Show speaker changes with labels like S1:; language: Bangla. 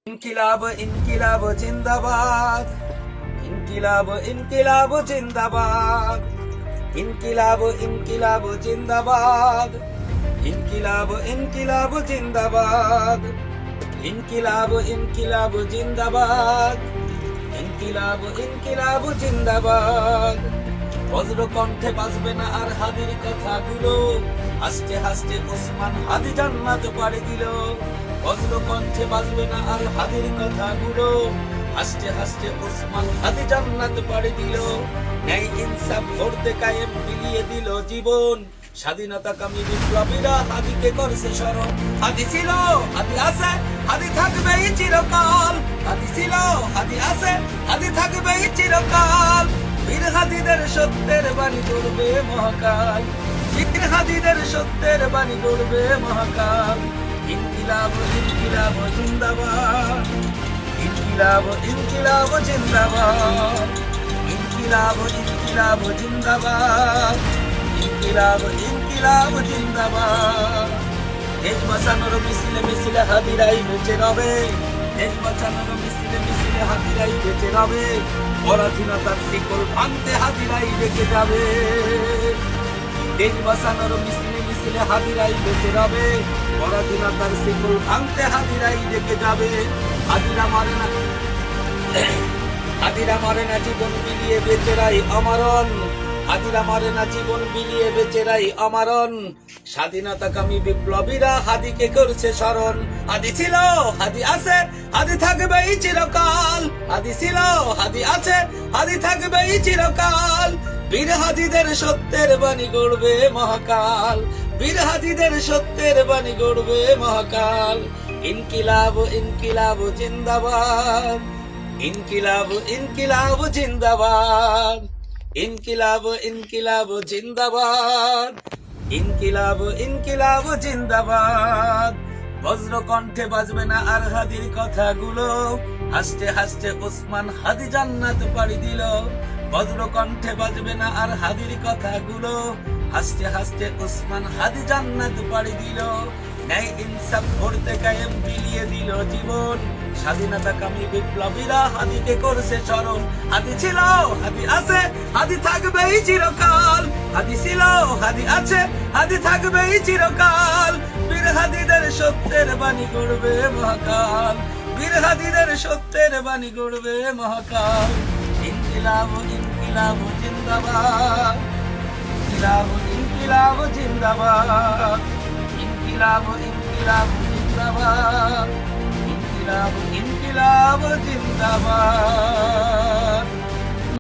S1: ইনকিলাব ইনকিলাব জিন্দাবাদ, ইনকিলাব ইনকিলাব জিন্দাবাদ, ইনকিলাব ইনকিলাব জিন্দাবাদ, ইনকিলাব ইনকিলাব জিন্দাবাদ, ইনকিলাব ইনকিলাব জিন্দাবাদ, ইনকিলাব ইনকিলাব জিন্দাবাদ। বজ্র কণ্ঠে বাজবে না আর হাদির কথাগুলো, হাসতে হাসতে ওসমান হাদি জান্নাত পাড়ি দিল। বজ্র কণ্ঠে বাজবে না আর হাদির কথাগুলো, হাসতে হাসতে ওসমান হাদি জান্নাত পাড়ি দিল। ন্যায় ইনসাফ করতে কায়েম বিলিয়ে দিল জীবন, স্বাধীনতাকামী বিপ্লবীরা হাদিকে করছে স্মরণ। হাদি ছিল, হাদি আছে, হাদি থাকবে চিরকাল। হাদি ছিল, হাদি আছে, হাদি থাকবে চিরকাল। বীর হাদিদের সত্যের বাণী করবে মহাকাল, বীর হাদিদের সত্যের বাণী করবে মহাকাল। ইনকিলাব ইনকিলাব জিন্দাবাদ, ইনকিলাব ইনকিলাব জিন্দাবাদ, ইনকিলাব ইনকিলাব জিন্দাবাদ, ইনকিলাব ইনকিলাব জিন্দাবাদ। দেশ বাঁচানোর মিছিলে মিছিলে হাদিরাই বেঁচে রবে, দেশ বাঁচানোর মিছিলে মিছিলে হাদিরাই বেঁচে রবে। পরাধীনতার শিকল ভাঙতে হাদিরাই রেখে যাবে, দেশ বাঁচানোর মিছিলে মিছিলে হাদিরাই বেঁচে রবে। পরাধীনতার শিকল ভাঙতে হাদিরাই রেখে যাবে। হাদিরা মারে না, হাদিরা মারে না জীবন বিলিয়ে বেচেরাই অমরণ, হাদিরা মারে না জীবন বিলিয়ে বেচেরাই অমরণ। স্বাধীনতাকামী বিপ্লবীরা হাদিকে করছে স্মরণ। হাদি ছিল, হাদি আছে, হাদি থাকবে চিরকাল। হাদি ছিল, হাদি আছে, হাদি থাকবে চিরকাল। বীর হাদিদের সত্যের বাণী গড়বে মহাকাল, বীর হাদিদের সত্যের বাণী গড়বে মহাকাল। ইনকিলাব ইনকিলাব জিন্দাবাদ, ইনকিলাব ইনকিলাব জিন্দাবাদ, ইনকিলাব ইনকিলাব জিন্দাবাদ, ইনকিলাব ইনকিলাব জিন্দাবাদ। বজ্র কণ্ঠে বাজবে না আর হাদির কথাগুলো, হাসতে হাসতে ওসমান হাদি জান্নাত পাড়ি দিল। বজ্র কণ্ঠে বাজবে না আর হাদির কথাগুলো, হাসতে হাসতে ওসমান হাদি জান্নাত পাড়ি দিল। ন্যায় ইনসাফ করতে কায়েম বিলিয়ে দিল জীবন, স্বাধীনতাকামী বিপ্লবীরা হাদিকে করছে স্মরণ। হাদি ছিল, হাদি আছে, হাদি থাকবেই চিরকাল। হাদি ছিল, হাদি আছে, হাদি থাকবেই চিরকাল। বীর হাদিদের সত্যের বাণী করবে মহাকাল, বীর হাদিদের সত্যের বাণী করবে মহাকাল। ইনকিলাব ইনকিলাব জিন্দাবাদ, ইনকিলাব ইনকিলাব জিন্দাবাদ, ইনকিলাব ইনকিলাব জিন্দাবাদ, ইনকিলাব ইনকিলাব জিন্দাবাদ।